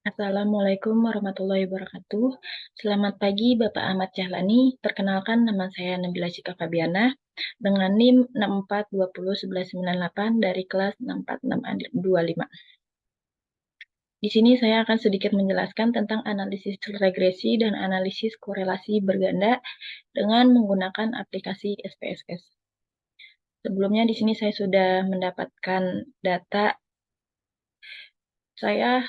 Assalamualaikum warahmatullahi wabarakatuh. Selamat pagi Bapak Ahmad Cahlani. Perkenalkan nama saya Nabila Cika Fabiana dengan NIM 64201198 dari kelas 64625. Di sini saya akan sedikit menjelaskan tentang analisis regresi dan analisis korelasi berganda dengan menggunakan aplikasi SPSS. Sebelumnya di sini saya sudah mendapatkan data. Saya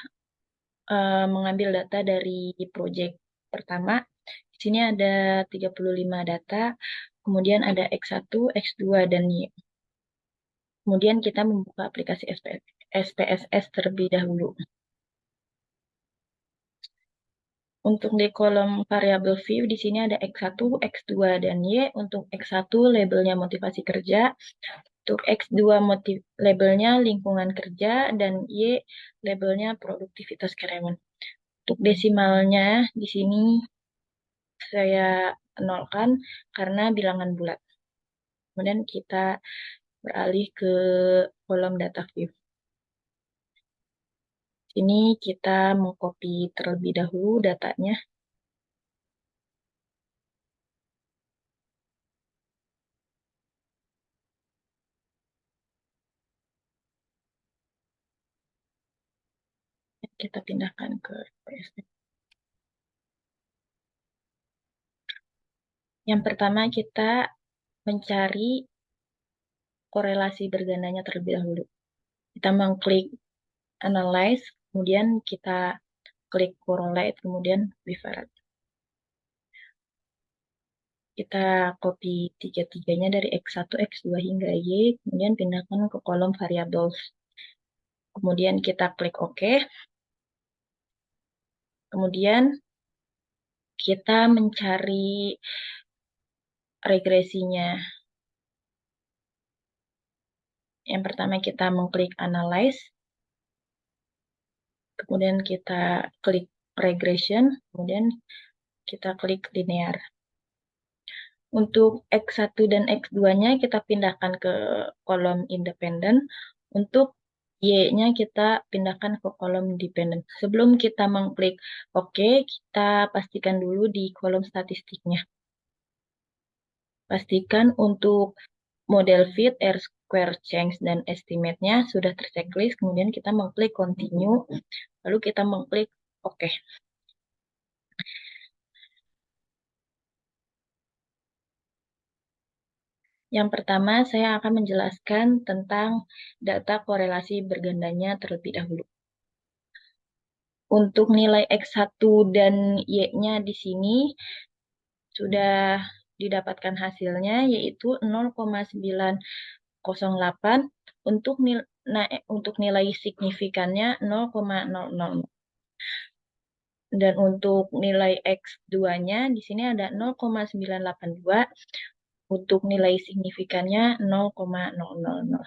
mengambil data dari proyek pertama. Di sini ada 35 data, kemudian ada X1, X2, dan Y. Kemudian kita membuka aplikasi SPSS terlebih dahulu. Untuk di kolom variabel view, di sini ada X1, X2, dan Y. Untuk X1 labelnya motivasi kerja, untuk X2 labelnya lingkungan kerja, dan Y labelnya produktivitas karyawan. Untuk desimalnya, di sini saya nolkan karena bilangan bulat. Kemudian kita beralih ke kolom data view. Ini kita mengcopy terlebih dahulu datanya. Kita pindahkan ke PSS. Yang pertama kita mencari korelasi bergandanya terlebih dahulu. Kita mengklik analyze, kemudian kita klik correlate, kemudian bivariate. Kita copy tiga-tiganya dari X1, X2 hingga Y, kemudian pindahkan ke kolom variables. Kemudian kita klik OK. Kemudian kita mencari regresinya. Yang pertama kita mengklik analyze. Kemudian kita klik regression. Kemudian kita klik linear. Untuk X1 dan X2-nya kita pindahkan ke kolom independen. Untuk Y-nya kita pindahkan ke kolom dependent. Sebelum kita mengklik OK, kita pastikan dulu di kolom statistiknya. Pastikan untuk model fit, R-square change, dan estimate-nya sudah terchecklist. Kemudian kita mengklik continue, lalu kita mengklik OK. Yang pertama, saya akan menjelaskan tentang data korelasi bergandanya terlebih dahulu. Untuk nilai X1 dan Y-nya di sini sudah didapatkan hasilnya, yaitu 0,908 untuk nilai signifikannya 0,000. Dan untuk nilai X2-nya di sini ada 0,982, untuk nilai signifikannya 0,000.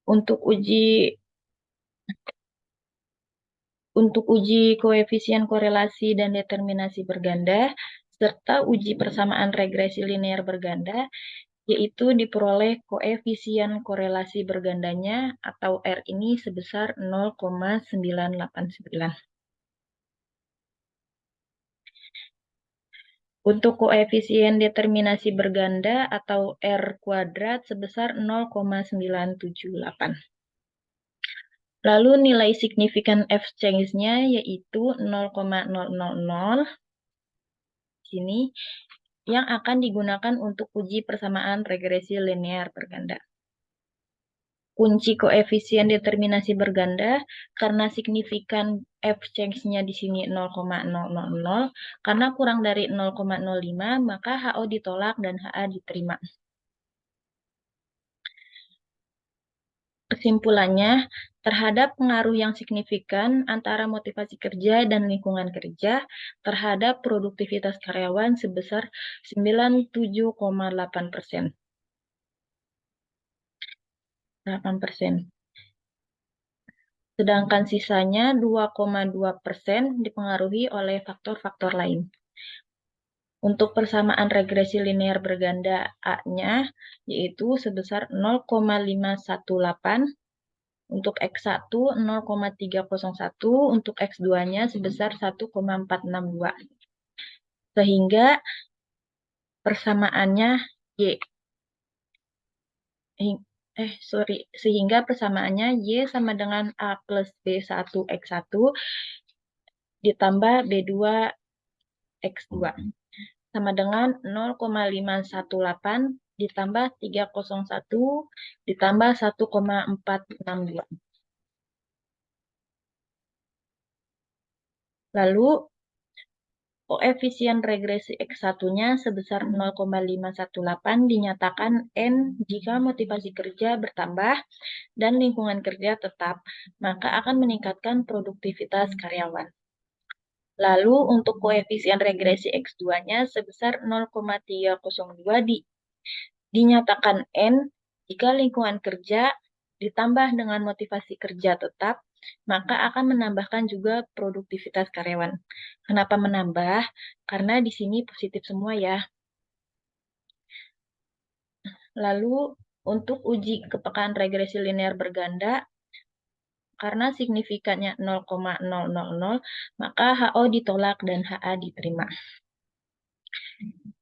Untuk uji koefisien korelasi dan determinasi berganda, serta uji persamaan regresi linear berganda, yaitu diperoleh koefisien korelasi bergandanya atau R ini sebesar 0,989. Untuk koefisien determinasi berganda atau R kuadrat sebesar 0,978. Lalu nilai signifikan F change-nya yaitu 0,000 sini yang akan digunakan untuk uji persamaan regresi linear berganda. Kunci koefisien determinasi berganda karena signifikan F change-nya di sini 0,000, karena kurang dari 0,05 maka HO ditolak dan HA diterima. Kesimpulannya, terhadap pengaruh yang signifikan antara motivasi kerja dan lingkungan kerja terhadap produktivitas karyawan sebesar 97,8%. 8%. Sedangkan sisanya 2,2% dipengaruhi oleh faktor-faktor lain. Untuk persamaan regresi linear berganda A-nya yaitu sebesar 0,518, untuk X1 0,301, untuk X2-nya sebesar 1,462. Sehingga persamaannya Y. Sehingga persamaannya Y sama dengan A plus B1 X1 ditambah B2 X2 sama dengan 0,518 ditambah 301 ditambah 1,462. Lalu koefisien regresi X1-nya sebesar 0,518 dinyatakan N jika motivasi kerja bertambah dan lingkungan kerja tetap, maka akan meningkatkan produktivitas karyawan. Lalu untuk koefisien regresi X2-nya sebesar 0,302 dinyatakan N jika lingkungan kerja ditambah dengan motivasi kerja tetap, maka akan menambahkan juga produktivitas karyawan. Kenapa menambah? Karena di sini positif semua ya. Lalu untuk uji kepekaan regresi linear berganda, karena signifikannya 0,000, maka HO ditolak dan HA diterima.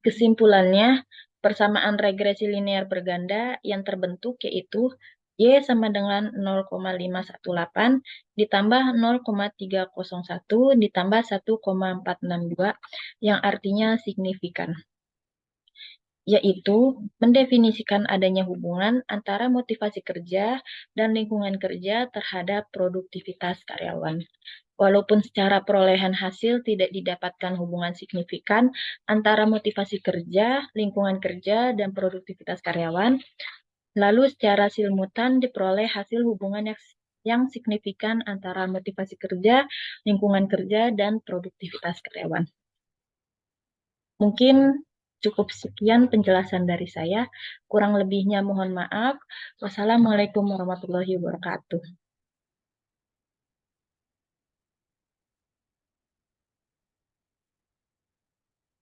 Kesimpulannya, persamaan regresi linear berganda yang terbentuk yaitu Y sama dengan 0,518 ditambah 0,301 ditambah 1,462 yang artinya signifikan, yaitu mendefinisikan adanya hubungan antara motivasi kerja dan lingkungan kerja terhadap produktivitas karyawan. Walaupun secara perolehan hasil tidak didapatkan hubungan signifikan antara motivasi kerja, lingkungan kerja, dan produktivitas karyawan, lalu secara simultan diperoleh hasil hubungan yang signifikan antara motivasi kerja, lingkungan kerja, dan produktivitas karyawan. Mungkin cukup sekian penjelasan dari saya. Kurang lebihnya mohon maaf. Wassalamualaikum warahmatullahi wabarakatuh.